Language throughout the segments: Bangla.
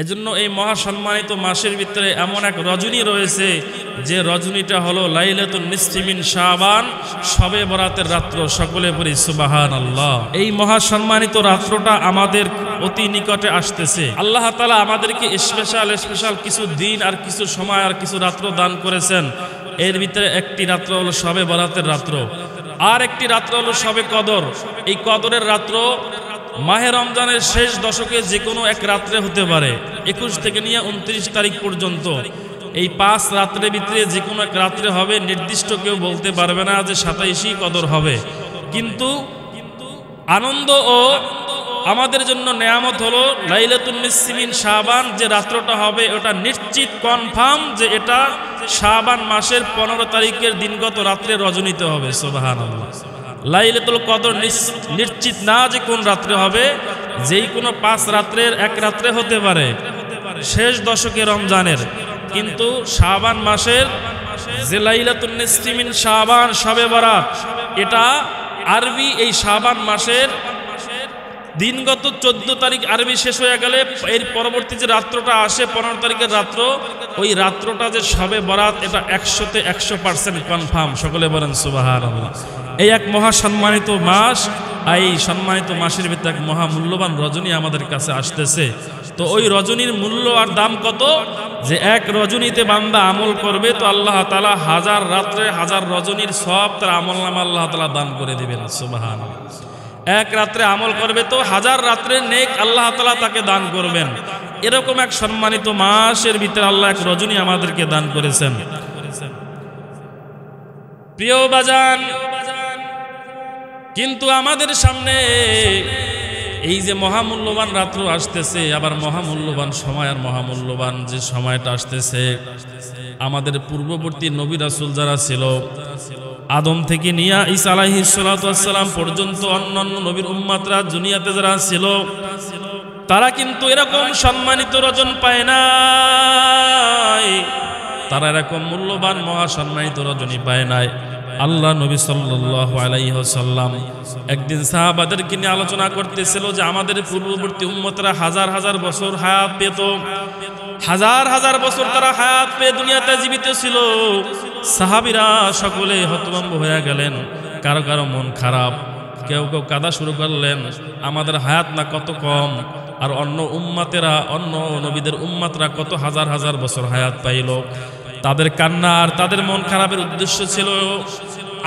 এজন্য এই মহাসম্মানিত মাসের ভিতরে এমন এক রজনী রয়েছে যে রজনীটা হলো লাইলাতুন নিসফি মিন শাবান, শবে বরাতের রাত্র। সকলে বলি সুবহানাল্লাহ। এই মহাসম্মানিত রাত্রটা আমাদের অতি নিকটে আসতেছে। আল্লাহ তাআলা আমাদেরকে স্পেশাল কিছু দিন আর কিছু সময় আর কিছু রাত্র দান করেছেন। এর ভিতরে একটি রাত্র হলো শবে বরাতের রাত্র, আর একটি রাত্র হলো শবে কদর। এই কদরের রাত্র মাহে রমজানের শেষ দশকে যে কোনো এক রাত্রে হতে পারে, 21 থেকে নিয়ে 29 তারিখ পর্যন্ত। এই 5 রাত্রের ভিতরে যে কোনো এক রাত্রে হবে, নির্দিষ্ট কেউ বলতে পারবে না যে 27ই কদর হবে। কিন্তু আনন্দ ও আমাদের জন্য নেয়ামত হলো লাইলাতুন নিসফি মিন শাবান, যে রাত্রটা হবে ওটা নিশ্চিত কনফার্ম যে এটা শাবান মাসের 15 তারিখের দিনগত রাত্রে রজনীতে হবে। সুবহানাল্লাহ। লাইলাতুল কদর নিশ্চিত না যে কোন রাত্রে হবে, যেই কোনো 5 রাত্রের এক রাত্রে হতে পারে শেষ দশকে রমজানের। কিন্তু শাবান মাসের যে লাইলাতুন নিসফি মিন শাবান, শবে বরাত, এটা আরবি এই শাবান মাসের দিনগত 14 তারিখ আরবি শেষ হয়ে গেলে এর পরবর্তী যে রাত্রটা আসে 15 তারিখের রাত্র, ওই রাত্রটা যে শবে বরাত, এটা 100তে 100% কনফার্ম। সকলে বলেন সুবহানাল্লাহ। এই এক মহাসম্মানিত মাস, এই সম্মানিত মাসের ভিতরে এক মহামূল্যবান রজনী আমাদের কাছে আসতেছে। তো ওই রজনীর মূল্য আর দাম কত, যে এক রজনীতে বান্দা আমল করবে তো আল্লাহ তাআলা 1000 রাত্রে 1000 রজনীর সব তার আমলনামা আল্লাহ তাআলা দান করে দিবেন। সুবহানাল্লাহ। এক রাত্রে আমল করবে তো 1000 রাত্রের নেক আল্লাহ তাআলা তাকে দান করবেন। এরকম এক সম্মানিত মাসের ভিতরে আল্লাহ এক রজনী আমাদেরকে দান করেছেন। প্রিয় বাজান, কিন্তু আমাদের সামনে এই যে মহামূল্যবান রাত্র আসতেছে, আবার মহামূল্যবান সময় আর মহামূল্যবান যে সময়টা আসতেছে, আমাদের পূর্ববর্তী নবী রাসূল যারা ছিল, আদম থেকে নিয়ে ঈসা আলাইহিস সালাতু ওয়াস সালাম পর্যন্ত অন্যান্য নবীর উম্মতরা দুনিয়াতে যারা ছিল, তারা কিন্তু এরকম সম্মানিত রজন পায় নাই, তারা এরকম মূল্যবান মহাসম্মানিত রজনী পায় নাই। আল্লাহ নবী সাল্লাল্লাহু আলাইহি ওয়াসাল্লাম একদিন সাহাবাদেরকে নিয়ে আলোচনা করতেছিল যে আমাদের পূর্ববর্তী উম্মতরা হাজার হাজার বছর হায়াত পেত, হাজার হাজার বছর তারা হায়াত পেয়ে দুনিয়াতে জীবিত ছিল। সাহাবীরা সকলে হতভম্ব হয়ে গেলেন, কারো কারো মন খারাপ, কেউ কেউ কাঁদা শুরু করলেন, আমাদের হায়াত না কত কম, আর অন্য উম্মতেরা, অন্য নবীদের উম্মতরা কত হাজার হাজার বছর হায়াত পাইল। তাদের কান্না আর তাদের মন খারাপের উদ্দেশ্য ছিল,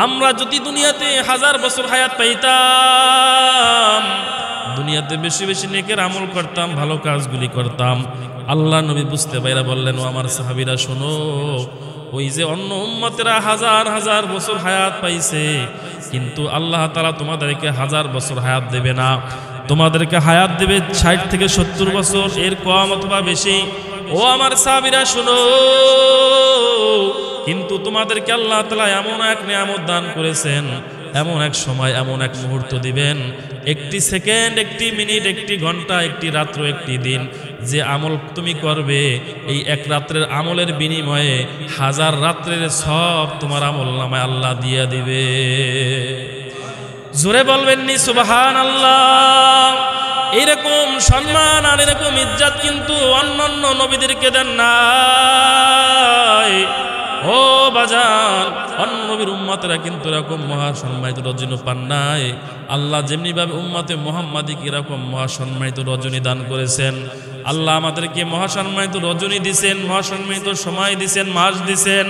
আমরা যদি দুনিয়াতে 1000 বছর হায়াত পাইতাম, দুনিয়াতে বেশি বেশি নেকের আমল করতাম, ভালো কাজগুলি করতাম। আল্লাহ নবী বুঝতে পাইরা বললেন, ও আমার সাহাবীরা শোনো, ওই যে অন্য উম্মতেরা হাজার হাজার বছর হায়াত পাইছে, কিন্তু আল্লাহ তাআলা তোমাদেরকে 1000 বছর হায়াত দেবে না, তোমাদেরকে হায়াত দেবে 60 থেকে 70 বছর, এর কম অথবা বেশি। ও আমার সাহাবীরা শোনো, কিন্তু তোমাদেরকে আল্লাহ তাআলা এমন এক নিয়ামত দান করেছেন, এমন এক সময়, এমন এক মুহূর্ত দিবেন, একটি সেকেন্ড, একটি মিনিট, একটি ঘন্টা, একটি রাত্র, একটি দিন, যে আমল তুমি করবে, এই এক রাত্রের আমলের বিনিময়ে 1000 রাত্রের সব তোমার আমলনামায় আল্লাহ দিয়ে দিবে। জোরে বলবেন নি সুবহানাল্লাহ। এরকম সম্মান আর এরকম ইজ্জত কিন্তু অন্যান্য নবীদেরকে দেন নাই। ও বাজান, অন্য নবীর উম্মতেরা কিন্তু এরকম মহাসম্মানিত রজনী পান নাই। আল্লাহ যেমনি ভাবে উম্মতে মুহাম্মাদীকে এরকম মহাসম্মানিত রজনী দান করেছেন, আল্লাহ আমাদেরকে মহাসম্মানিত রজনী দিছেন, মহাসম্মানিত সময় দিছেন, মাস দিছেন,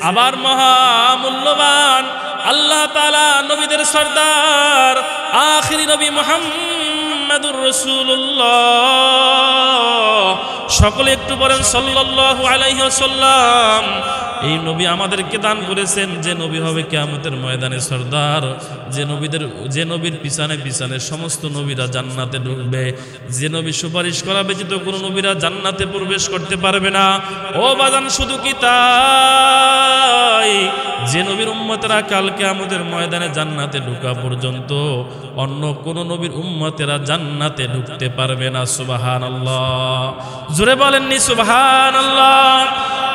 আবার মহামূল্যবান আল্লাহ তাআলা নবীদের সরদার আখিরি নবী মুহাম্মদুর রাসূলুল্লাহ, সকলে একটু বলেন সাল্লাল্লাহু আলাইহি ওয়াসাল্লাম। এই নবী আমাদেরকে দান করেছেন, যে নবী হবে কিয়ামতের ময়দানে সরদার, যে নবীর পিছনে পিছনে সমস্ত নবীরা জান্নাতে ঢুকবে, যে নবী সুপারিশ করা ব্যতীত কোনো নবীরা জান্নাতে প্রবেশ করতে পারবে না। ও বাজান, শুধু কি তাই, যে নবীর উম্মতেরা কাল কিয়ামতের ময়দানে জান্নাতে ঢোকা পর্যন্ত অন্য কোন নবীর উম্মতেরা জান্নাতে ঢুকতে পারবে না। সুবহানাল্লাহ, জোরে বলেননি সুবহানাল্লাহ।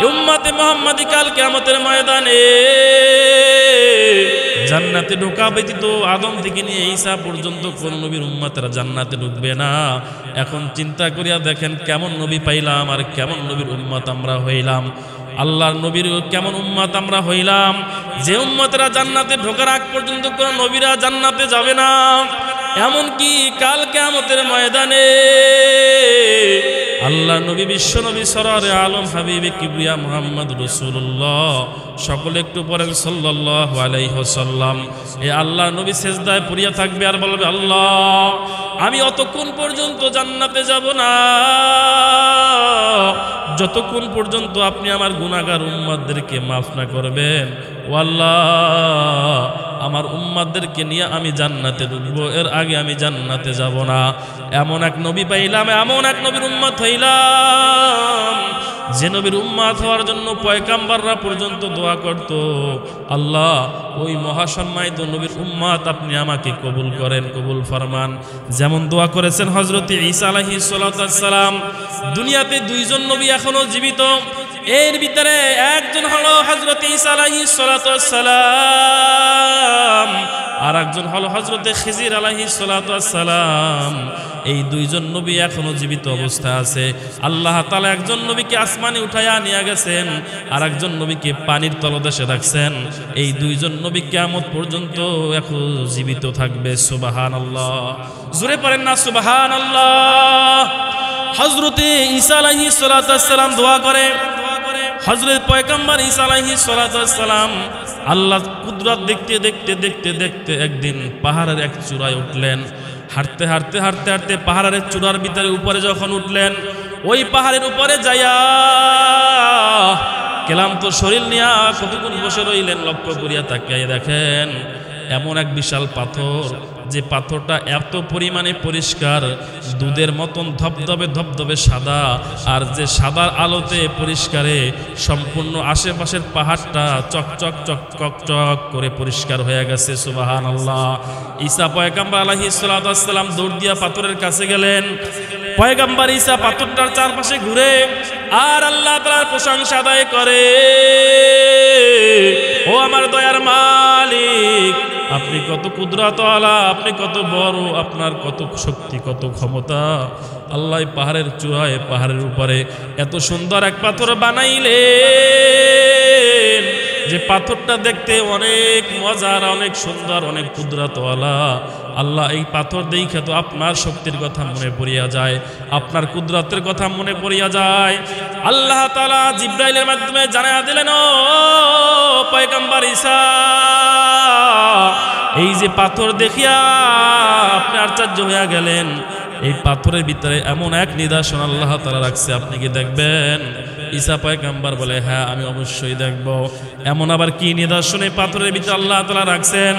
উম্মতে মুহাম্মাদি কাল কিয়ামতের ময়দানে জান্নাতে ঢোকা ব্যতীত আদম থেকে নিয়ে ঈসা পর্যন্ত কোন নবীর উম্মতেরা জান্নাতে ঢুকবে না। এখন চিন্তা করিয়া দেখেন কেমন নবী পাইলাম আর কেমন নবীর উম্মত আমরা হইলাম। আল্লাহর নবীর কেমন উম্মত আমরা হইলাম যে উম্মতেরা জান্নাতে ঢোকার আগ পর্যন্ত কোন নবীরা জান্নাতে যাবে না। এমনকি কাল কিয়ামতের ময়দানে আল্লাহ নবী বিশ্ব নবী সরওয়ারে আলম হাবিবে কিবরিয়া মুহাম্মদ রাসূলুল্লাহ, সকলে একটু পড়েন সাল্লাল্লাহু আলাইহি ওয়াসাল্লাম। এ আল্লাহ নবী সিজদায় পড়িয়া থাকবে আর বলবে, আল্লাহ আমি অতক্ষণ পর্যন্ত জান্নাতে যাব না যতক্ষণ পর্যন্ত আপনি আমার গুনাহগার উম্মতদেরকে মাফ না করবেন। ও আল্লাহ, আমার উম্মতদেরকে নিয়ে আমি জান্নাতে ঢুকবো, এর আগে আমি জান্নাতে যাব না। এমন এক নবী পাইলাম, এমন এক নবীর উম্মত হইলাম যে নবীর উম্মত হওয়ার জন্য পয়গাম্বররা পর্যন্ত দোয়া করত। আল্লাহ ওই মহাসম্মানিত নবীর উম্মত আপনি আমাকে কবুল করেন, কবুল ফরমান। যেমন দোয়া করেছেন হযরত ঈসা আলাইহিস সালাতু ওয়াস সালাম। দুনিয়াতে দুইজন নবী এখনো জীবিত, এর ভিতরে একজন হলো হযরত ঈসা আলাইহিস সালাতু ওয়াস সালাম, আর একজন হলো হযরত খিজির আলাইহিস সালাতু ওয়াস সালাম। এই দুইজন নবী এখনো জীবিত অবস্থা আছে। আল্লাহ তাআলা একজন নবীকে আসমানে উঠাইয়া নিয়ে গেছেন, আর একজন নবীকে পানির তলদেশে রাখছেন। এই দুইজন নবী কিয়ামত পর্যন্ত এখন জীবিত থাকবে। সুবহানাল্লাহ, জোরে পড়েন না সুবহানাল্লাহ। হযরত ঈসা আলাইহিস সালাতু ওয়াস সালাম দোয়া করে, হযরত পয়গম্বর ঈসা আলাইহিস সালাতু ওয়াস সালাম আল্লাহ কুদরত দেখতে দেখতে দেখতে দেখতে একদিন পাহাড়ের এক চূড়ায় উঠলেন। হাঁটতে হাঁটতে হাঁটতে হাঁটতে পাহাড়ের চূড়ার ভিতরে উপরে যখন উঠলেন, ওই পাহাড়ের উপরে যাইয়া ক্লান্ত শরীর নিয়া কতক্ষণ বসে রইলেন। লক্ষ্য করিয়া তাকিয়ে দেখেন এমন এক বিশাল পাথর, যে পাথরটা এত পরিমাণে পরিষ্কার, দুধের মতন ধবধবে ধবধবে সাদা, আর যে সাদার আলোতে পরিষ্কারে সম্পূর্ণ আশেপাশের পাহাড়টা চকচক চকচক চক করে পরিষ্কার হয়ে গেছে। সুবহানাল্লাহ। ঈসা পয়গম্বর আলাইহিস সালাতু ওয়াস সালাম দৌড় দিয়া পাথরের কাছে গেলেন। পয়গম্বর ঈসা পাথরটার চারপাশে ঘুরে আর আল্লাহ তাআলার প্রশংসা আদায় করে, ও আমার দয়ার মালিক, আপনি কত কুদরতওয়ালা, আপনি কত বড়, আপনার কত শক্তি, কত ক্ষমতা। আল্লাহ পাহাড়ের চূড়ায়, পাহাড়ের উপরে এত সুন্দর এক পাথর বানাইলেন যে পাথরটা দেখতে অনেক মজার, অনেক সুন্দর, অনেক কুদরতওয়ালা। আল্লাহ এই পাথর দেখে তো আপনার শক্তির কথা মনে পড়িয়া যায়, আপনার কুদরতের কথা মনে পড়িয়া যায়। আল্লাহ তাআলা জিবরাইলের মাধ্যমে জানায়া দিলেন, ও পয়গম্বর ঈসা, এই যে পাথর দেখিয়া আপনি আশ্চর্য হইয়া গেলেন, এই পাথরের ভিতরে এমন এক নিদর্শন আল্লাহ তাআলা রাখছে, আপনি কি দেখবেন? ঈসা পয়গম্বর বলে, হ্যাঁ আমি অবশ্যই দেখব। এমন আবার কি নিদর্শন এই পাথরের ভিতরে আল্লাহ তাআলা রাখছেন?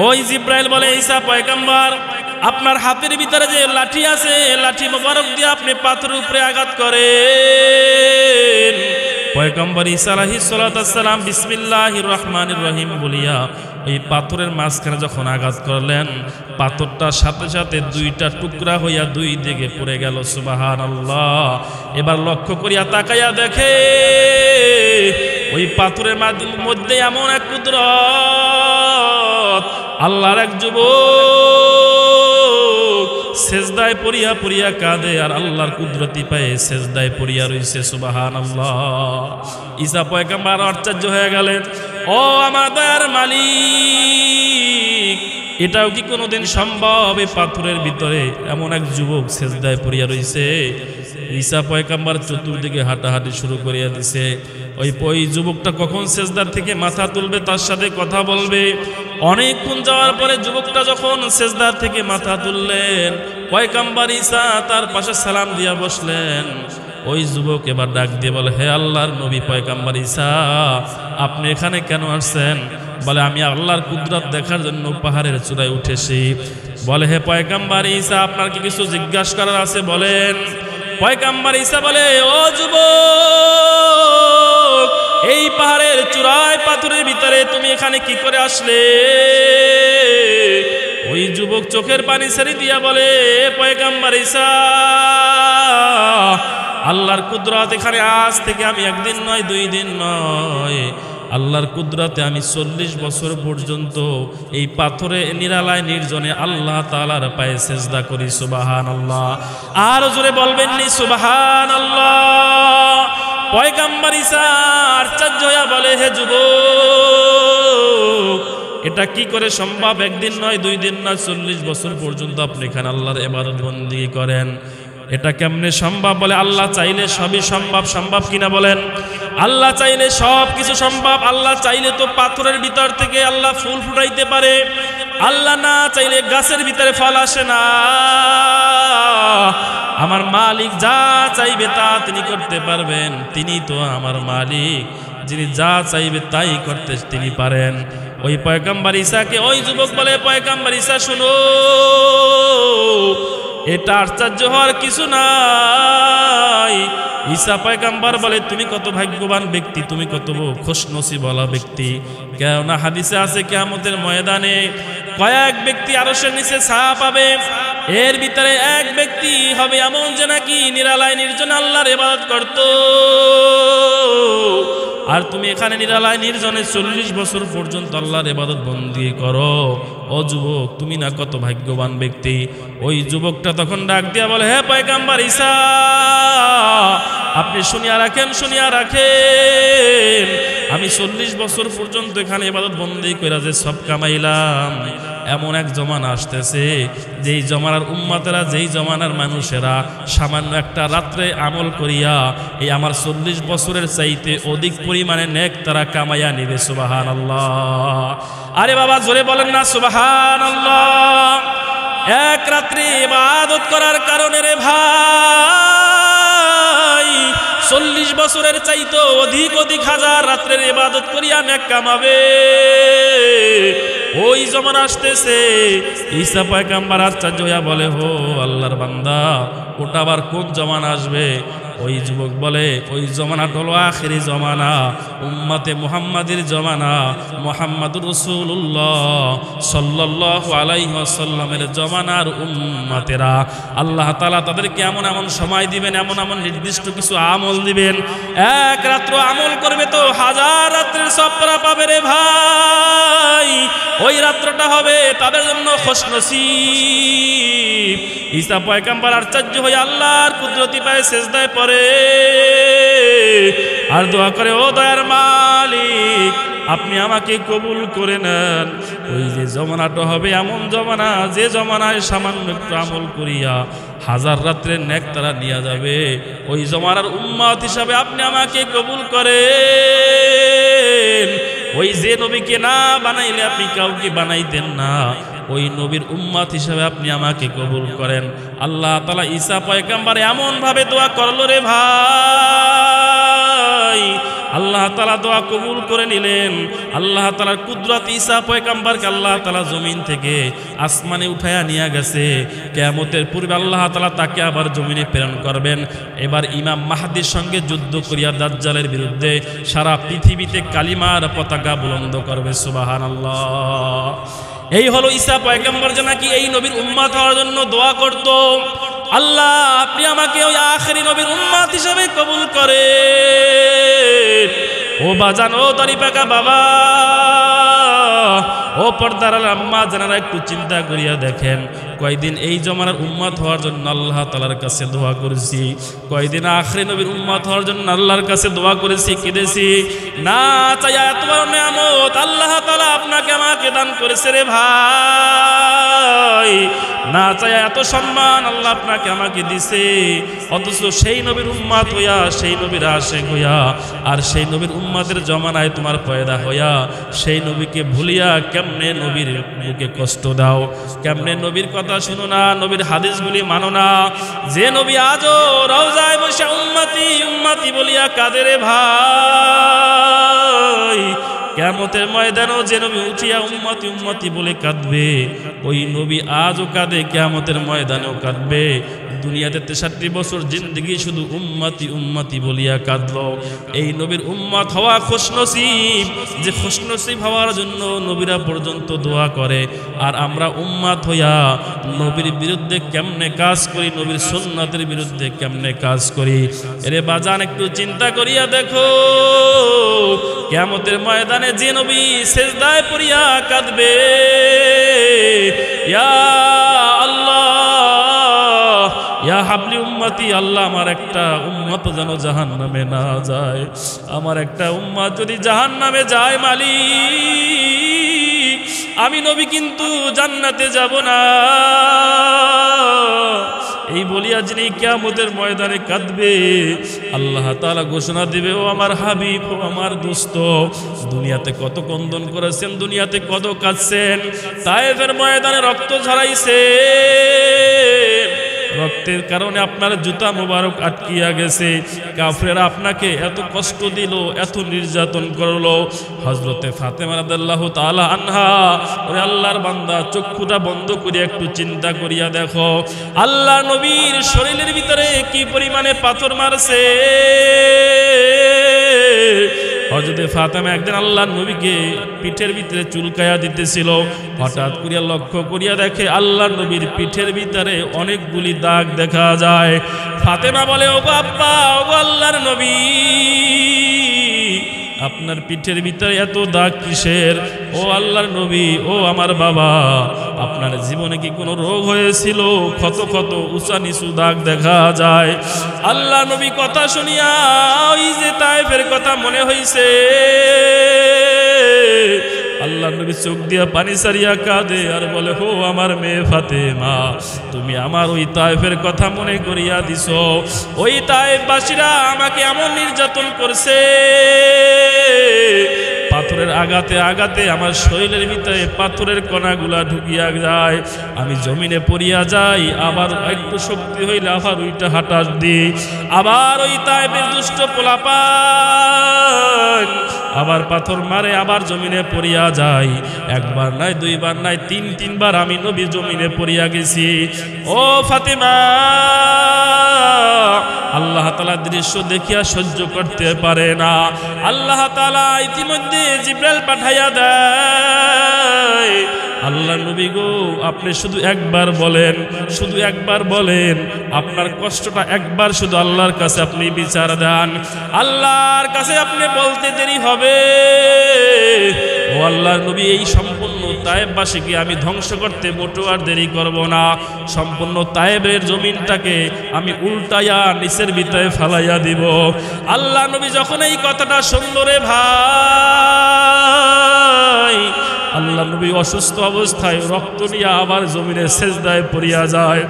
ওই জিবরাইল বলে, ঈসা পয়গম্বর, আপনার হাতের ভিতরে যে লাঠি আছে, লাঠি মোবারক দিয়ে আপনি পাথরের উপরে আঘাত করেন। পয়গম্বর ঈসা আলাইহিস সালাতু ওয়াস সালাম বিসমিল্লাহির রহমানির রহিম বলিয়া এই পাথরের মাঝখানে যখন আঘাত করলেন, পাথরটা সাথে সাথে দুইটা টুকরা হইয়া দুই দিকে পড়ে গেল। সুবহানাল্লাহ। এবার লক্ষ্য করিয়া তাকাইয়া দেখে ওই পাথরের মধ্যে এমন এক কুদরত, আল্লাহর এক যুবক সেজদায় পড়িয়া পড়িয়া কাঁদে আর আল্লাহর কুদরতি পায়ে সেজদায় পড়িয়া রইছে। সুবহানাল্লাহ। ঈসা পয়গম্বর আশ্চর্য হয়ে গেলেন, ও আমার দয়ার মালিক, এটাও কি কোনোদিন সম্ভব? এই পাথরের ভিতরে এমন এক যুবক সেজদায় পড়িয়া রইছে। ঈসা পয়গম্বর চতুর্দিকে হাঁটাহাঁটি শুরু করিয়া দিছে। ওই যুবকটা কখন সেজদার থেকে মাথা তুলবে, তার সাথে কথা বলবে। অনেকক্ষণ যাওয়ার পরে যুবকটা যখন সেজদার থেকে মাথা তুললেন, পয়গম্বর ঈসা তার পাশে সালাম দিয়া বসলেন। ওই যুবক এবার ডাক দিয়ে বলে, হে আল্লাহর নবী পয়গম্বর ঈসা, আপনি এখানে কেন আসছেন? বলে, আমি আল্লাহর কুদরত দেখার জন্য পাহাড়ের চূড়ায় উঠেছি। বলে, হে পয়গম্বর ঈসা, আপনার কি কিছু জিজ্ঞাসা করার আছে বলেন। পয়গম্বর ঈসা বলে, ও যুবক, এই পাহাড়ের চূড়ায় পাথরের ভিতরে তুমি এখানে কি করে আসলে? ওই যুবক চোখের পানি ছেড়ে দিয়া বলে, পয়গম্বর ঈসা, আল্লাহর কুদরত এখানে আজ থেকে আমি একদিন নয়, 2 দিন নয়, আল্লাহর কুদরতে আমি 40 বছর পর্যন্ত এই পাথরে নিরালায় নির্জনে আল্লাহ তাআলার পায়ে সেজদা করি। সুবহানাল্লাহ। আর জোরে বলবেন নি সুবহানাল্লাহ। পয়গম্বর ঈসা আশ্চর্য হয়ে বলে, হে যুবক, এটা কি করে সম্ভব? একদিন নয়, 2 দিন নয়, 40 বছর পর্যন্ত আপনি এখানে আল্লাহর ইবাদত বন্দেগী করেন, এটা কেমনে সম্ভব? বলে আল্লাহ চাইলে সবই সম্ভব। সম্ভব কিনা বলেন? আল্লাহ চাইলে সব কিছু সম্ভব। আল্লাহ চাইলে তো পাথরের ভিতর থেকে আল্লাহ ফুল ফুটাইতে পারে। আল্লাহ না চাইলে গাছের ভিতরে ফল আসে না। আমার মালিক যা চাইবে তা তিনি করতে পারবেন। তিনি তো আমার মালিক, যিনি যা চাইবে তাই করতে তিনি পারেন। ওই পয়গম্বর ঈসাকে ওই যুবক বলে, পয়গম্বর ঈসা শুনো, এটা আশ্চর্য হওয়ার কিছু নাই। ঈসা পয়গম্বর বলে, তুমি কত ভাগ্যবান ব্যক্তি, তুমি কত খুশনসিবওয়ালা ব্যক্তি। কেননা হাদিসে আছে কিয়ামতের ময়দানে কয়েক ব্যক্তি আরশের নিচে ছায়া পাবে, এর ভিতরে এক ব্যক্তি হবে এমন যে নাকি নিরালায় নির্জনে আল্লাহর ইবাদত করত। আর তুমি এখানে নিরালায় নির্জনে 40 বছর পর্যন্ত আল্লাহর ইবাদত বন্দেগী করো। ও যুবক, তুমি না কত ভাগ্যবান ব্যক্তি। ওই যুবকটা তখন ডাক দিয়া বলে, হে পয়গম্বর ঈসা, আপনি শুনিয়া রাখেন, শুনিয়া রাখেন, আমি 40 বছর পর্যন্ত এখানে ইবাদত বন্দেগী কইরা যে সব কামাইলাম, এমন এক জমানা আসতেছে যেই জমানার উম্মতেরা, যেই জমানার মানুষেরা সামান্য একটা রাত্রে আমল করিয়া এই আমার 40 বছরের চাইতে অধিক পরিমাণে নেক তারা কামাইয়া নিবে। সুবহানাল্লাহ। আরে বাবা জোরে বলেন না সুবহানাল্লাহ। এক রাত্রে ইবাদত করার কারণে রে ভাই 40 বছরের চাইতে অধিক অধিক হাজার রাত্রের ইবাদত করিয়া নেক কামাবে। ওই জমানা আসতেছে। ঈসা পয়গম্বর আশ্চর্য হইয়া বলে, হো আল্লাহর বান্দা, ওটা আবার কোন জমানা আসবে? ওই যুবক বলে, ওই জমানাটা হলো আখিরি জমানা, উম্মতে মুহাম্মাদের জমানা, মুহাম্মাদুর রাসূলুল্লাহ সাল্লাল্লাহু আলাইহি ওয়াসাল্লামের জমানার উম্মতেরা আল্লাহ তাআলা তাদেরকে এমন এমন সময় দিবেন, এমন এমন নির্দিষ্ট কিছু আমল দিবেন, এক রাত্র আমল করবে তো হাজার রাত্রের সব তারা পাবে রে ভাই। ওই রাত্রটা হবে তাদের জন্য খুশনসিব। ঈসা পয়গম্বর আশ্চর্য হয়ে আল্লাহর কুদরতি পায়ে সেজদায় পড়ে আর দোয়া করে, ও দয়ার মালিক, আপনি আমাকে কবুল করে নেন। ওই যে জমানাটা হবে এমন জমানা, যে জমানায় সামান্য একটু আমল করিয়া হাজার রাত্রের নেক তারা নিয়ে যাবে, ওই জমানার উম্মত হিসাবে আপনি আমাকে কবুল করেন। ওই যে নবীকে না বানাইলে আপনি কাউকে বানাইতেন না, ওই নবীর উম্মত হিসেবে আপনি আমাকে কবুল করেন। আল্লাহ তাআলা ঈসা পয়গম্বর এমন ভাবে দোয়া করলো রে ভাই, আল্লাহ তাআলা দোয়া কবুল করে নিলেন। আল্লাহ তাআলার কুদরত ঈসা পয়গম্বরকে আল্লাহ তাআলা জমিন থেকে আসমানে উঠায়া নিয়ে গেছে। কিয়ামতের পূর্বে আল্লাহ তাআলা তাকে আবার জমিনে প্রেরণ করবেন। এবার ইমাম মাহদীর সঙ্গে যুদ্ধ করিয়া দাজ্জালের বিরুদ্ধে সারা পৃথিবীতে কালিমার পতাকা বুলন্দ করবে। সুবহানাল্লাহ। এই হলো ঈসা পয়গম্বর যে নাকি এই নবীর উম্মত হওয়ার জন্য দোয়া করত। আল্লাহ আপনি আমাকে ওই আখেরি নবীর উম্মত হিসেবে কবুল করেন। ও বাজান, ও দাড়ি পাকা বাবা, ও পর্দার আম্মা জানারা, একটু চিন্তা করিয়া দেখেন, কয়দিন এই জমানার উম্মত হওয়ার জন্য আল্লাহ তাআলার কাছে দোয়া করেছি, কয়দিন আখেরি নবীর উম্মত হওয়ার জন্য আল্লাহর কাছে দোয়া করেছি, কেঁদেছি। না চাইয়া এত বড় নিয়ামত আল্লাহ তাআলা আপনাকে আমাকে দান করেছে রে ভাই, না চাইয়া এত সম্মান আল্লাহ আপনাকে আমাকে দিছে। অথচ সেই নবীর উম্মত হইয়া, সেই নবীর আশিক হইয়া, আর সেই নবীর উম্মতের জমানায় তোমার পয়দা হইয়া সেই নবীকে ভুলিয়া কেমনে নবীর বুকে কষ্ট দাও, কেমনে নবীর কথা শুনো না, নবীর হাদিসগুলি মানো না। যে নবী আজও রওজায় বসে উম্মতি উম্মতি বলিয়া কাঁদে রে ভাই, কিয়ামতের ময়দানেও যে নবী উঠিয়া উম্মতি উম্মতি বলে কাঁদবে, ওই নবী আজও কাঁদে, কিয়ামতের ময়দানেও কাঁদবে। দুনিয়াতে 63 বছর জিন্দেগি শুধু উম্মতি উম্মতি বলিয়া কাঁদলো। এই নবীর উম্মত হওয়া খুশনসিব, যে খুশনসিব হওয়ার জন্য নবীরা পর্যন্ত দোয়া করে। আর আমরা উম্মত হইয়া নবীর বিরুদ্ধে কেমনে কাজ করি, নবীর সুন্নাতের বিরুদ্ধে কেমনে কাজ করি। এরে বাজান একটু চিন্তা করিয়া দেখো, কিয়ামতের ময়দানে যে নবী সিজদায় পড়িয়া কাঁদবে, ইয়া আল্লাহ ইয়া হাবলি উম্মতি, আল্লাহ আমার একটা উম্মত যেন জাহান্নামে না যায়, আমার একটা উম্মত যদি জাহান্নামে যায় মালিক, আমি নবী কিন্তু জান্নাতে যাব না। এই বলিয়া যিনি কিয়ামতের ময়দানে কাঁদবে, আল্লাহ তাআলা ঘোষণা দিবে, ও আমার হাবিব, ও আমার দোস্ত, দুনিয়াতে কত কন্দন করেছেন, দুনিয়াতে কত কাঁদছেন, তায়েফের ময়দানে রক্ত ঝরাইছে, রক্তের কারণে আপনার জুতা মোবারক আটকিয়া গেছে, কাফেররা আপনাকে এত কষ্ট দিল, এত নির্যাতন করলো। হযরতে ফাতেমা রাদিয়াল্লাহু তাআলা আনহা, ওরে আল্লাহর বান্দা, চক্ষুটা বন্ধ করে একটু চিন্তা করিয়া দেখো, আল্লাহ নবীর শরীরের ভিতরে কি পরিমাণে পাথর মারছে। হযরতে ফাতেমা একদিন আল্লাহর নবীকে পিঠের ভিতরে চুলকায়া দিতেছিল, হঠাৎ করিয়া লক্ষ্য করিয়া দেখে আল্লাহর নবীর পিঠের ভিতরে অনেকগুলি দাগ দেখা যায়। ফাতেমা বলে, ওগো আব্বা, ওগো আল্লাহর নবী, আপনার পিঠের ভিতরে এত দাগ কিসের? ও আল্লাহর নবী, ও আমার বাবা, আপনার জীবনে কি কোনো রোগ হয়েছিল? ক্ষত ক্ষত উঁচা নিচু দাগ দেখা যায়। আল্লাহ নবী কথা শুনিয়া ওই যে তায়েফের কথা মনে হইছে, আল্লাহ নবী চোখ দিয়া পানি সারিয়া কাঁদে আর বলে, হো আমার মেয়ে ফাতেমা, তুমি আমার ওই তায়েফের কথা মনে করিয়া দিছ। ওই তায়েফবাসীরা আমাকে এমন নির্যাতন করছে, পাথরের আঘাতে আঘাতে আমার শরীরের ভিতরে পাথরের কণাগুলা ঢুকিয়া যায়, আমি জমিনে পড়িয়া যাই, আবার একটু শক্তি হইলে আবার ওইটা হাঁটাস দিই, আবার ওই তায়েফের দুষ্ট পোলাপান আবার পাথর মারে, আবার জমিনে পড়িয়া যাই। একবার নাই, দুইবার নাই, তিনবার আমি নবী জমিনে পড়িয়া গেছি। ও ফাতেমা, আল্লাহ তাআলা দৃশ্য দেখিয়া সহ্য করতে পারে না। আল্লাহ তাআলা ইতিমধ্যে জিবরাইল পাঠাইয়া দেয়, আল্লাহ নবী গো, আপনি শুধু একবার বলেন, শুধু একবার বলেন, আপনার কষ্টটা একবার শুধু আল্লাহর কাছে আপনি বিচার দেন, আল্লাহর কাছে আপনি বলতে দেরি হবে। ও আল্লাহর নবী, এই সম্পূর্ণ তায়েফবাসীকে আমি ধ্বংস করতে মোটেও আর দেরি করব না, সম্পূর্ণ তায়েফের জমিনটাকে আমি উল্টাইয়া নিচের ভিতরে ফালাইয়া দিব। আল্লাহ নবী যখন এই কথাটা শুনল রে ভাই, আল্লাহ নবী অসুস্থ অবস্থায় রক্ত নিয়ে আবার জমিনে সেজদায় পড়িয়া যায়,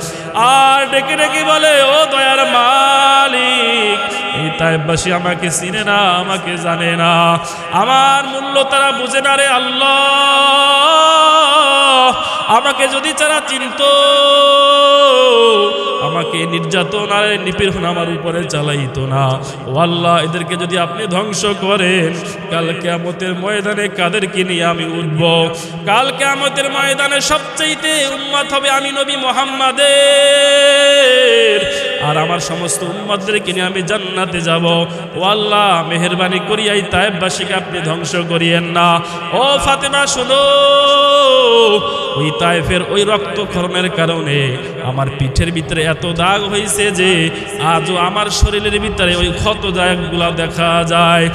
আর ডেকে ডেকে বলে, ও দয়ার মালিক, এই তায়েফবাসী আমাকে চিনে না, আমাকে জানে না, আমার মূল্য তারা বুঝে না রে আল্লাহ, আমাকে যদি তারা চিনতো, আমাকে নির্যাতন আর নিপীড়ন আমার উপরে চালাইতো না। ও আল্লাহ, এদেরকে যদি আপনি ধ্বংস করেন, কাল কিয়ামতের ময়দানে কাদেরকে নিয়ে আমি উঠব? কাল কিয়ামতের ময়দানে সবচেয়ে উম্মত হবে আমি নবী মুহাম্মাদের, আর আমার সমস্ত উম্মতদেরকে নিয়ে আমি জান্নাতে যাব। ও আল্লাহ, মেহেরবানি করিয়া এই তায়েফবাসীকে আপনি ধ্বংস করিয়েন না। ও ফাতেমা শোনো, ওই তায়েফের ওই রক্তক্ষরণের কারণে আমার পিঠের ভিতরে এত দাগ হয়েছে যে আজও আমার শরীরের ভিতরে ওই ক্ষত দাগগুলা দেখা যায়।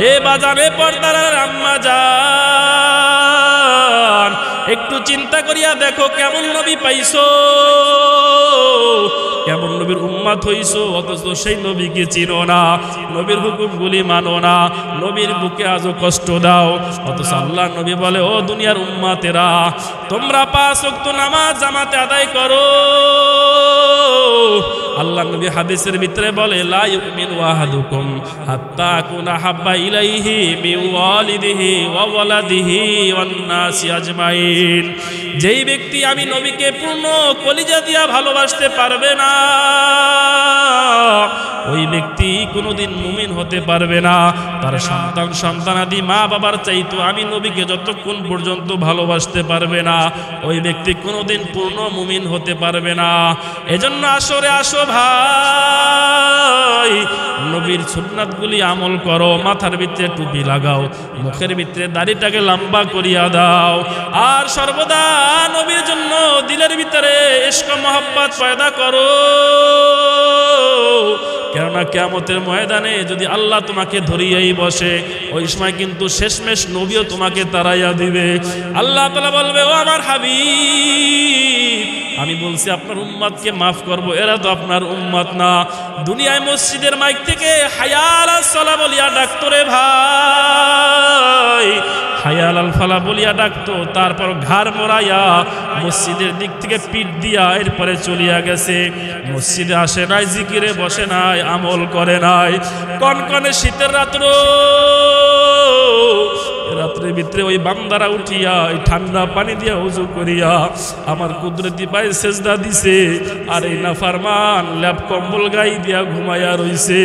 এ বাজারে পর্দার আম্মা জান, একটু চিন্তা করিয়া দেখো, কেমন নবী পাইছো, কেমন নবীর উম্মত হইছো, অথচ সেই নবীকে চিনো না, নবীর হুকুমগুলি মানো না, নবীর বুকে আজও কষ্ট দাও। অথচ আল্লাহ নবী বলে, ও দুনিয়ার উম্মতেরা, তোমরা 5 ওয়াক্ত নামাজ জামাতে আদায় করো। আল্লাহ নবী হাদিসের ভিতরে বলে, লা ইউমিনু আহাদুকুম হাত্তা আকুনা হাব্বা ইলাইহি মিন ওয়ালিদিহি ওয়া ওয়ালাদিহি ওয়ান নাসি আজমাইন। যেই ব্যক্তি আমি নবীকে পূর্ণ কলিজা দিয়া ভালোবাসতে পারবে না, ওই ব্যক্তি কোনোদিন মুমিন হতে পারবে না। তার সন্তানাদি মা বাবার চাইতো আমি নবীকে যতক্ষণ পর্যন্ত ভালোবাসতে পারবে না, ওই ব্যক্তি কোনোদিন পূর্ণ মুমিন হতে পারবে না। এজন্য আসরে আসো ভাই, নবীর সুন্নাতগুলি আমল করো, মাথার ভিতরে টুপি লাগাও, মুখের ভিতরে দাড়িটাকে লম্বা করিয়া দাও, আর সর্বদা নবীর জন্য দিলের ভিতরে ইশক মহব্বত পয়দা করো। কেননা কিয়ামতের ময়দানে যদি আল্লাহ তোমাকে ধরিয়াই বসে, ওই সময় কিন্তু শেষমেশ নবীও তোমাকে তাড়াইয়া দিবে। আল্লাহ তাআলা বলবে, ও আমার হাবিব, আমি বলছি আপনার উম্মতকে মাফ করব, এরা তো আপনার উম্মত না। দুনিয়ায় মসজিদের মাইক থেকে হাইয়া আলাস সালাহ বলিয়া ডাকতো রে ভাই, হাইয়া আলাল ফালাহ বলিয়া ডাকতো, তারপর ঘাড় মোড়াইয়া মসজিদের দিক থেকে পিঠ দিয়া এরপরে চলিয়া গেছে। মসজিদে আসে নাই, জিকিরে বসে নাই, আমল করে নাই। কনকনে শীতের রাত্রের ভিতরে ওই বান্দারা উঠিয়া এই ঠান্ডা পানি দিয়া উযু করিয়া আমার কুদরতি পায়ে সেজদা দিছে, আর এই নাফরমান ল্যাপ কম্বল গাই দিয়া ঘুমাইয়া রইছে।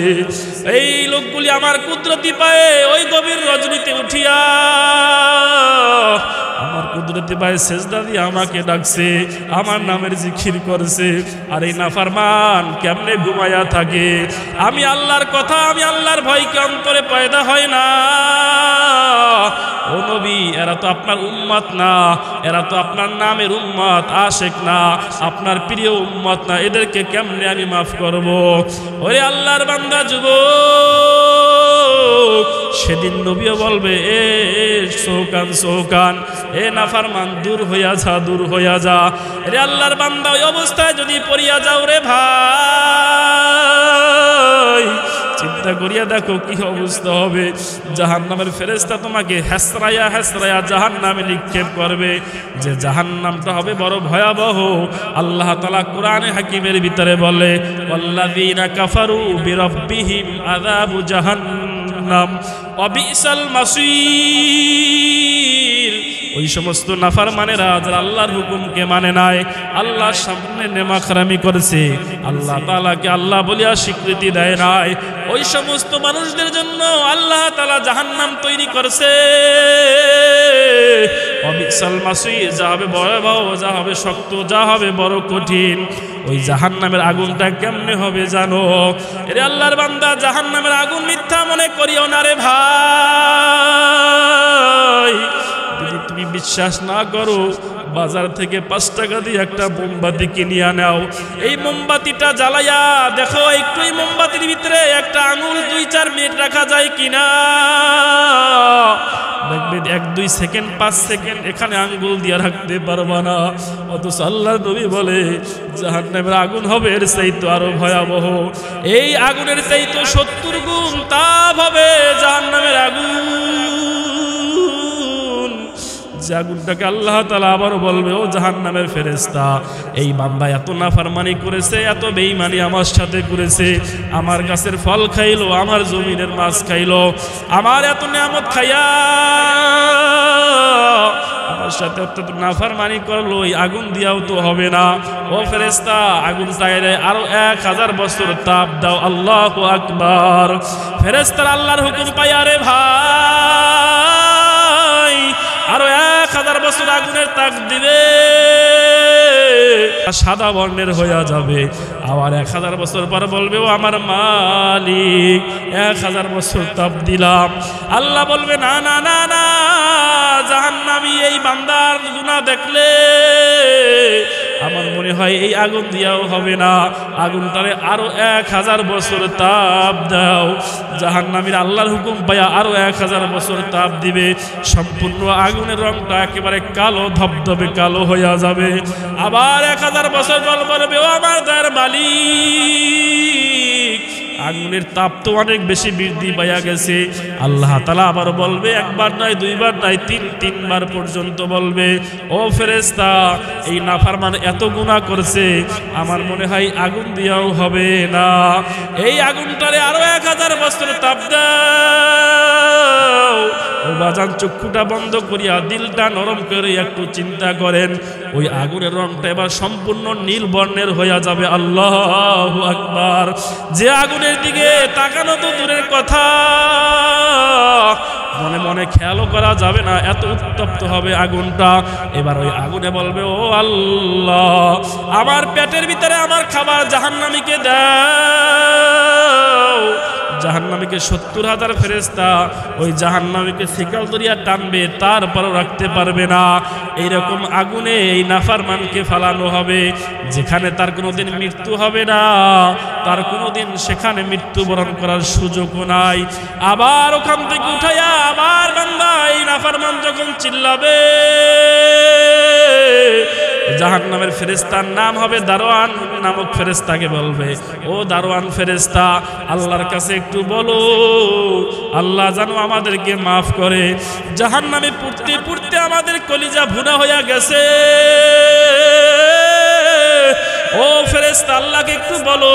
এই লোকগুলি আমার কুদরতি পায়ে ওই গভীর রজনীতে উঠিয়া আমার কুদরতি পায়ে সেজদা দিয়ে আমাকে ডাকছে, আমার নামের জিকির করছে। আর এই নাফরমান কেমনে ঘুমাইয়া থাকে? আমি আল্লাহর কথা, আমি আল্লাহর ভয়কে অন্তরে পয়দা হয় না। ও নবী, এরা তো আপনার উম্মত না, এরা তো আপনার নামের উম্মত, আশেক না, আপনার প্রিয় উম্মত না, এদেরকে কেমনে আমি মাফ করব? ওরে আল্লাহর বান্দা যুবক, সেদিন নবীও বলবে, এ সোহকান সোহকান, এ নাফরমান দূর হইয়া যা, দূর হইয়া যা। রে আল্লাহর বান্দা, ওই অবস্থায় যদি পড়িয়া যাও রে ভাই, চিন্তা করিয়া দেখো কি অবস্থা হবে। জাহান্নামের ফেরেশতা তোমাকে হেসরাইয়া হেসরাইয়া জাহান্নামে নিক্ষেপ করবে, যে জাহান্নামটা হবে বড় ভয়াবহ। আল্লাহ তাআলা কোরআনে হাকিমের ভিতরে বলে, ওয়াল্লাযীনা কাফারু বিরাব্বিহিম আযাবু জাহান্নাম ওয়া বিসাল মাসীর। ওই সমস্ত নাফরমানেরা যারা আল্লাহর হুকুমকে মানে নাই, আল্লাহর সামনে নেমাখারামি করেছে, আল্লাহ তাআলাকে আল্লাহ বলিয়া স্বীকৃতি দেয় নাই, ওই সমস্ত মানুষদের জন্য আল্লাহ তাআলা জাহান্নাম তৈরি করেছে। অবিসাল মাসীর, যা হবে ভয়াবহ, যা হবে শক্ত, যা হবে বড় কঠিন। ওই জাহান্নামের আগুনটা কেমনে হবে জানো? এরে আল্লাহর বান্দা, জাহান্নামের আগুন মিথ্যা মনে করিও না রে ভাই। যদি তুমি বিশ্বাস না করো, বাজার থেকে 5 টাকা দিয়ে একটা মোমবাতি কিনিয়া নাও, এই মোমবাতিটা জ্বালাইয়া দেখো একটু এই মোমবাতির ভিতরে একটা আঙুল 2-4 মিনিট রাখা যায় কিনা। দেখবে 1-2 সেকেন্ড 5 সেকেন্ড এখানে আঙ্গুল দিয়ে রাখতে পারবা না। অথচ আল্লাহর নবী বলে জাহান্নামের আগুন হবে এর চাইতে আরো ভয়াবহ। এই আগুনের চাইতে 70 গুণ তাপ হবে জাহান্নামের আগুন। যে আগুনটাকে আল্লাহ তাআলা আবারও বলবে, ও জাহান্নামের ফেরেশতা, এই বান্দা এত নাফরমানি করেছে, এত বেঈমানি আমার সাথে করেছে, আমার গাছের ফল খাইলো, আমার জমিনের মাছ খাইলো, আমার এত নিয়ামত খাইয়া আমার সাথে অত্যন্ত নাফরমানি করলো, এই আগুন দিয়াও তো হবে না। ও ফেরেশতা, আগুন চাইলে আরো 1000 বছর তাপ দাও। আল্লাহু আকবার। ফেরেশতারা আল্লাহর হুকুম পাইয়া রে ভাই আরো 1000 বছর আগুনের তাপ দিবে, সাদা বর্ণের হইয়া যাবে। আবার 1000 বছর পর বলবে, ও আমার মালিক 1000 বছর তাপ দিলাম। আল্লাহ বলবে, না না না না, জাহান্নামী এই বান্দার গুনাহ দেখলে আমার মনে হয় এই আগুন দিয়াও হবে না, আগুনটারে আরো 1000 বছর তাপ দাও। জাহান্নামীর আল্লাহর হুকুম পাইয়া আরো 1000 বছর তাপ দিবে, সম্পূর্ণ আগুনের রংটা একেবারে কালো ধবধবে কালো হইয়া যাবে। আবার 1000 বছর পর বলবে, ও আমার দয়ার মালিক, আগুনের তাপ তো অনেক বেশি বৃদ্ধি পাইয়া গেছে। আল্লাহ তাআলা আবার বলবে, একবার নয়, 2 বার নয়, 3 বার পর্যন্ত বলবে, ও ফেরেশতা, এই নাফরমান এত গুনাহ করছে, আমার মনে হয় আগুন দিয়াও হবে না, এই আগুনটারে আরো 1000 বছর তাপ দাও। ও বাজান চক্ষুটা বন্ধ করিয়া দিলটা নরম করে একটু চিন্তা করেন, ওই আগুনের রংটা এবার সম্পূর্ণ নীল বর্ণের হইয়া যাবে। আল্লাহু আকবার। যে আগুনের দিকে তাকানো তো দূরের কথা, মনে মনে খেয়ালও করা যাবে না, এত উত্তপ্ত হবে আগুনটা। এবার ওই আগুনে বলবে, ও আল্লাহ, আমার পেটের ভিতরে আমার খাবার জাহান্নামীকে দাও। জাহান্নামীকে 70,000 ফেরেশতা ওই জাহান্নামীকে শিকল দরিয়া টানবে, তারপরও রাখতে পারবে না। এইরকম আগুনে এই নাফরমানকে ফালানো হবে, যেখানে তার কোনোদিন মৃত্যু হবে না, তার কোনোদিন সেখানে মৃত্যুবরণ করার সুযোগও নাই। আবার ওখান থেকে উঠাইয়া আবার বান্দা এই নাফরমান যখন চিল্লাবে, জাহান্নামের ফেরেশতার নাম হবে দারোয়ান নামক ফেরেশতাকে বলবে, ও দারোয়ান ফেরেশতা, আল্লাহর কাছে একটু বলো, আল্লাহ যেন আমাদেরকে মাফ করে। জাহান্নামে পুড়তে পুড়তে আমাদের কলিজা ভুনা হইয়া গেছে, ও ফেরেশতা আল্লাহকে একটু বলো,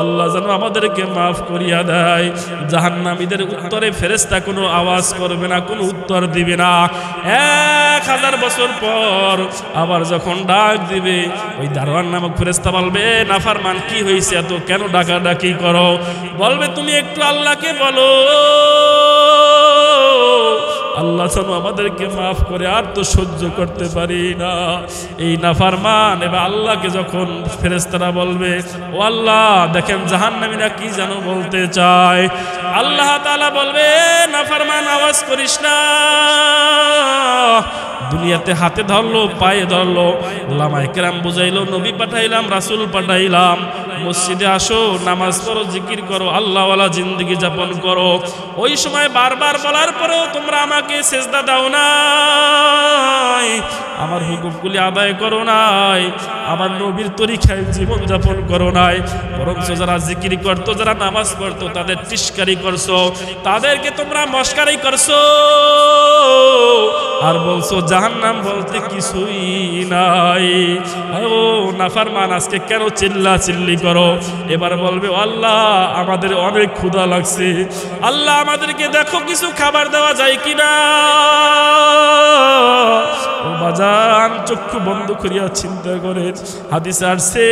আল্লাহ যেন আমাদেরকে মাফ করিয়া দেয়। জাহান্নামীদের উত্তরে ফেরেশতা কোনো আওয়াজ করবে না, কোনো উত্তর দিবে না। 1000 বছর পর আবার যখন ডাক দিবে, ওই দারোয়ান নামক ফেরেশতা বলবে, নাফরমান কি হয়েছে, এত কেন ডাকাডাকি করো? বলবে, তুমি একটু আল্লাহকে বলো, আল্লাহ যেন আমাদেরকে মাফ করে, আর তো সহ্য করতে পারি না। এই নাফরমান এবার আল্লাহকে যখন ফেরেশতারা বলবে, ও আল্লাহ দেখেন জাহান্নামীরা কি যেন বলতে চায়, আল্লাহ তাআলা বলবে, নাফরমান আওয়াজ করিস না। দুনিয়াতে হাতে ধরলো, পায়ে ধরলো, ওলামায়ে কেরাম বুঝাইলো, নবী পাঠাইলাম, রাসূল পাঠাইলাম, মসজিদে আসো, নামাজ পড়ো, জিকির করো, আল্লাহওয়ালা জিন্দেগি যাপন করো। ওই সময় বারবার বলার পরেও তোমরা আমাকে সেজদা দাও নাই, আমার হুকুমগুলি আদায় করো নাই, আমার নবীর তরিকায় জীবন যাপন করো নাই, বরঞ্চ যারা জিকির করতো, যারা নামাজ পড়তো, তাদের তিরস্কারি করছো, তাদেরকে তোমরা মস্কারি করছো, আর বলছো জাহান্নাম বলতে কিছুই নাই। ও নাফরমান, আজকে কেন চিল্লা চিল্লি করো? এবার বলবে, আল্লাহ আমাদের অনেক ক্ষুধা লাগছে, আল্লাহ আমাদেরকে দেখো কিছু খাবার দেওয়া যায় কিনা। ও বাজান, চক্ষু বন্ধ করিয়া চিন্তা করে, হাদিসে আসছে,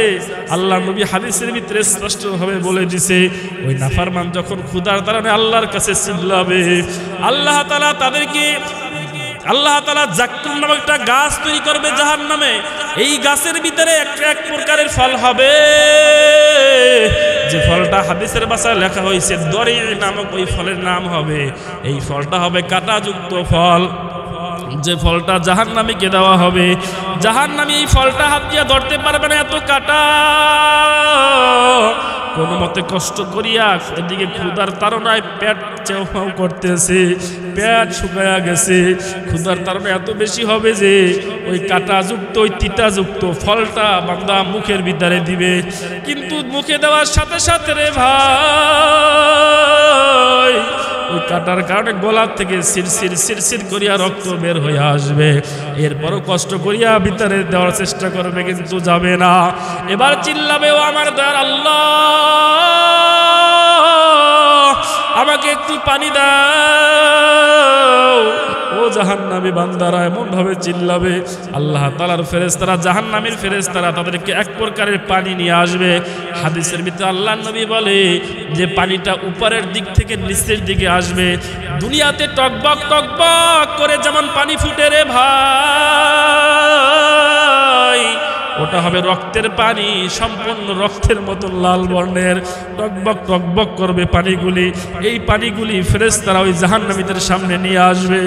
আল্লাহ নবী হাদিসের ভিতরে স্পষ্টভাবে বলে দিছে, ওই নাফরমান যখন ক্ষুধার কারণে আল্লাহর কাছে চিল্লাবে, আল্লাহ তাআলা তাদেরকে, আল্লাহ তাআলা জাক্কুম নামক একটা গাছ তৈরি করবে জাহান্নামে। এই গাছের ভিতরে এক প্রকারের ফল হবে, যে ফলটা হাদিসের ভাষায় লেখা হয়েছে দরি নামক, ওই ফলের নাম হবে, এই ফলটা হবে কাঁটাযুক্ত ফল। যে ফলটা জাহান্নামীকে দেওয়া হবে, জাহান্নামী এই ফলটা হাত দিয়ে ধরতে পারবে না, এত কাটা। কোনো মতে কষ্ট করিয়া এদিকে ক্ষুধার তাড়নায় পেট চেউফাউ করতেছে, পেট শুকায়া গেছে, ক্ষুধার তাড়না এত বেশি হবে যে ওই কাঁটাযুক্ত, ওই তিতাযুক্ত ফলটা বান্দা মুখের ভিতরে দিবে, কিন্তু মুখে দেওয়ার সাথে সাথে রে ভাই, ওই কাটার কারণে গলা থেকে সিরসির সিরসির করিয়া রক্ত বের হয়ে আসবে। এরপরও কষ্ট করিয়া ভিতরে দেওয়ার চেষ্টা করবে, কিন্তু যাবে না। এবার চিল্লাবে, ও আমার দয়ার আল্লাহ, আমাকে একটু পানি দাও। ও জাহান্নামী বান্দারা এমন ভাবে চিল্লাবে, আল্লাহ তাআলার ফেরেশতারা, জাহান্নামীর ফেরেশতারা তাদেরকে এক প্রকারের পানি নিয়ে আসবে। হাদিসের ভিতরে আল্লাহর নবী বলে যে পানিটা উপরের দিক থেকে নিচের দিকে আসবে। দুনিয়াতে টকবক টকবক করে যেমন পানি ফুটে রে ভাই, ওটা হবে রক্তের পানি, সম্পূর্ণ রক্তের মতো লাল বর্ণের, টকবক টকবক করবে পানিগুলি। এই পানিগুলি ফেরেশতারা ওই জাহান্নামীদের সামনে নিয়ে আসবে।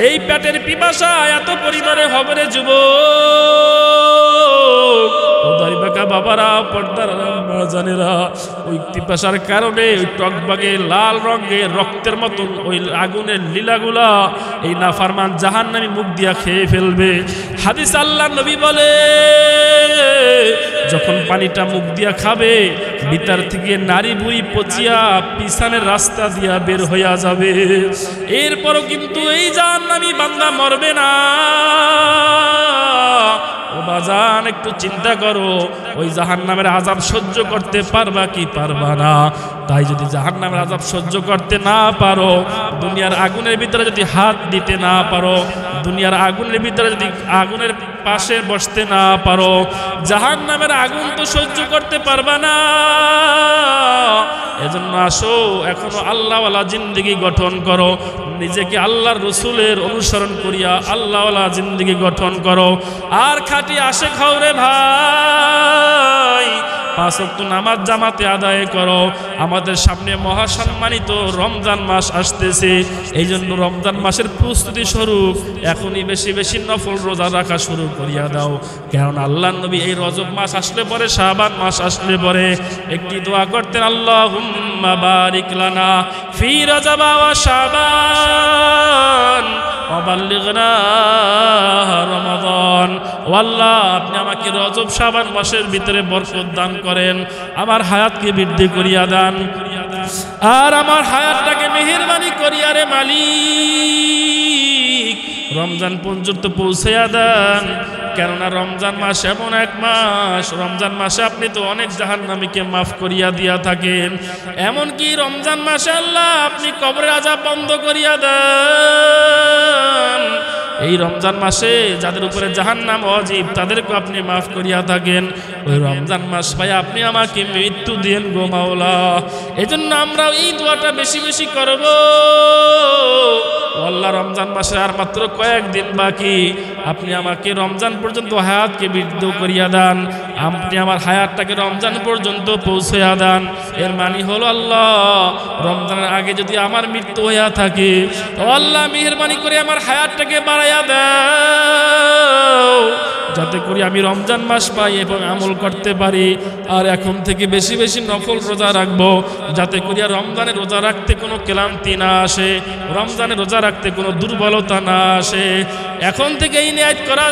এই পেটের পিপাসা এত পরিমাণে হবে রে যুবক, ও দাড়িবাঁকা বাবারা, পর্দার জানেরা, ওই পিপাসার কারণে ওই টকবকে লাল রঙের রক্তের মতন ওই আগুনের লীলাগুলা এই নাফরমান জাহান্নামী মুখ দিয়া খেয়ে ফেলবে। হাদিস আল্লাহ নবী বলে, যখন পানিটা মুখ দিয়া খাবে, ভিতর থেকে নারী বুড়ি পচিয়া পিছনের রাস্তা দিয়া বের হইয়া যাবে। এরপরও কিন্তু এই জাহান্নামী বান্দা মরবে না। ও বাজান একটু চিন্তা করো, ওই জাহান্নামের আযাব সহ্য করতে পারবা কি পারবা না? তাই যদি জাহান্নামের আযাব সহ্য করতে না পারো, দুনিয়ার আগুনের ভিতরে যদি হাত দিতে না পারো, দুনিয়ার আগুনের ভিতরে যদি আগুনের পাশে বসতে না পারো, জাহান্নামের আগুন তো সহ্য করতে পারবা না। এজন্য আসো, এখনো আল্লাহওয়ালা জিন্দেগি গঠন করো, নিজেকে আল্লাহর রসুলের অনুসরণ করিয়া আল্লাহওয়ালা জিন্দেগি গঠন করো। আর খাঁটি আশিক হও রে ভাই, 5 ওয়াক্ত নামাজ জামাতে আদায় করো। আমাদের সামনে মহাসম্মানিত রমজান মাস আসতেছে, এই জন্য রমজান মাসের প্রস্তুতি স্বরূপ এখনই বেশি বেশি নফল রোজা রাখা শুরু করিয়া দাও। কারণ আল্লাহর নবী এই রজব মাস আসলে পরে, শাবান মাস আসলে পরে একটি দোয়া করতেন, আল্লাহুম্মা বারিক লানা ফি রজব ওয়া শাবান ওয়া বাল্লিগনা রমাদান। ও আল্লাহ, আপনি আমাকে রজব শাবান মাসের ভিতরে বরকত দান করেন, আমার হায়াতকে বৃদ্ধি করিয়া দান, আর আমার হায়াতটাকে মেহেরবানি করিয়া রে মালিক রমজান পর্যন্ত পৌঁছাইয়া দেন। কেননা রমজান মাস এমন এক মাস, রমজান মাসে আপনি তো অনেক জাহান্নামীকে মাফ করিয়া দিয়া থাকেন। এমনকি রমজান মাসে আল্লাহ আপনি কবরের আযাব বন্ধ করিয়া দেন। এই রমজান মাসে যাদের উপরে জাহান্নাম ওয়াজিব তাদেরকে আপনি মাফ করিয়া থাকেন। ওই রমজান মাস ভাই আপনি আমাকে মৃত্যু দেন গো মাওলা। এজন্য আমরা এই দোয়াটা বেশি বেশি করব। আল্লাহ, রমজান মাসে আর মাত্র কয়েকদিন বাকি, আপনি আমাকে রমজান পর্যন্ত হায়াতকে বৃদ্ধি করিয়া দেন, আপনি আমার হায়াতটাকে রমজান পর্যন্ত পৌঁছাইয়া দেন। এর মানে হলো আল্লাহ, রমজানের আগে যদি আমার মৃত্যু হইয়া থাকে তো আল্লাহ মেহেরবানি করে আমার হায়াতটাকে বাড়াইয়া দাও, যাতে করে আমি রমজান মাস পাই এবং আমল করতে পারি। আর এখন থেকে বেশি বেশি নফল রোজা রাখবো, যাতে করে রমজানে রোজা রাখতে কোনো ক্লান্তি না আসে, রমজানে রোজা রাখতে কোনো দুর্বলতা না আসে। এখন থেকে এই নিয়ত করা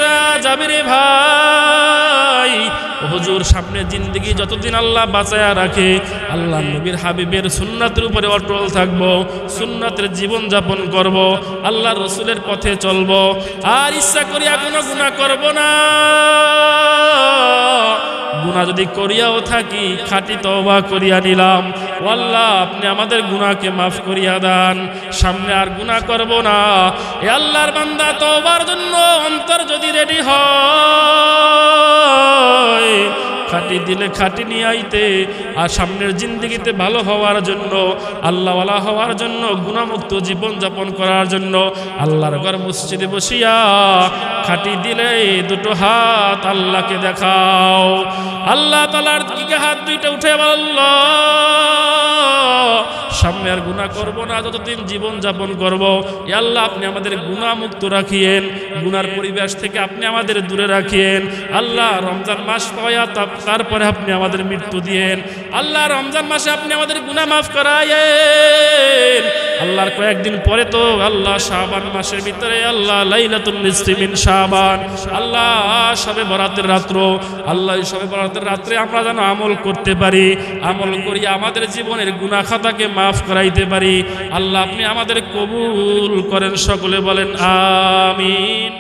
যাবে রে ভাই, হুজুর সামনে জিন্দেগি যতদিন আল্লাহ বাঁচায়া রাখে, আল্লাহ নবীর হাবিবের সুন্নাতের উপরে অটল থাকবো, সুন্নাতের জীবন যাপন করব, আল্লাহ রসুলের পথে চলবো, আর ইচ্ছা করিয়া কোনো গুনাহ করব না। গুনাহ যদি করিয়াও থাকি খাঁটি তওবা করিয়া নিলাম, ও আল্লাহ আপনি আমাদের গুনাহকে মাফ করিয়া দেন, সামনে আর গুনাহ করব না। এ আল্লাহর বান্দা, তওবার জন্য অন্তর যদি রেডি হয়, খাঁটি দিলে খাঁটি নিয়ে আইতে, আর সামনের জিন্দগিতে ভালো হওয়ার জন্য, আল্লাহওয়ালা হওয়ার জন্য, গুনাহমুক্ত জীবন যাপন করার জন্য আল্লাহর ঘর মসজিদে বসিয়া খাঁটি দিলে দুটো হাত আল্লাহকে দেখাও। আল্লাহ তাআলার দিকে হাত দুইটা উঠে আল্লাহ, সামনে আর গুনাহ করব না, যতদিন জীবন যাপন করব। ইয়া আল্লাহ আপনি আমাদের গুনাহ মুক্ত রাখিয়েন, গুনার পরিবেশ থেকে আপনি আমাদের দূরে রাখিয়েন। আল্লাহ রমজান মাস পাওয়া তারপরে আপনি আমাদের মৃত্যু দিয়েন। আল্লাহ রমজান মাসে আপনি আমাদের গুনাহ মাফ করায়েন। আল্লাহর কয়েকদিন পরে তো আল্লাহ শাবান মাসের ভিতরে আল্লাহ লাইলাতুন নিসফি মিন শাবান, আল্লাহ শবে বরাতের রাত্র, আল্লাহ শবে বরাতের রাত্রে আমরা যেন আমল করতে পারি, আমল করি আমাদের জীবনের গুনাহ খাতাকে মাফ করাইতে পারি। আল্লাহ আপনি আমাদের কবুল করেন, সকলে বলেন আমিন।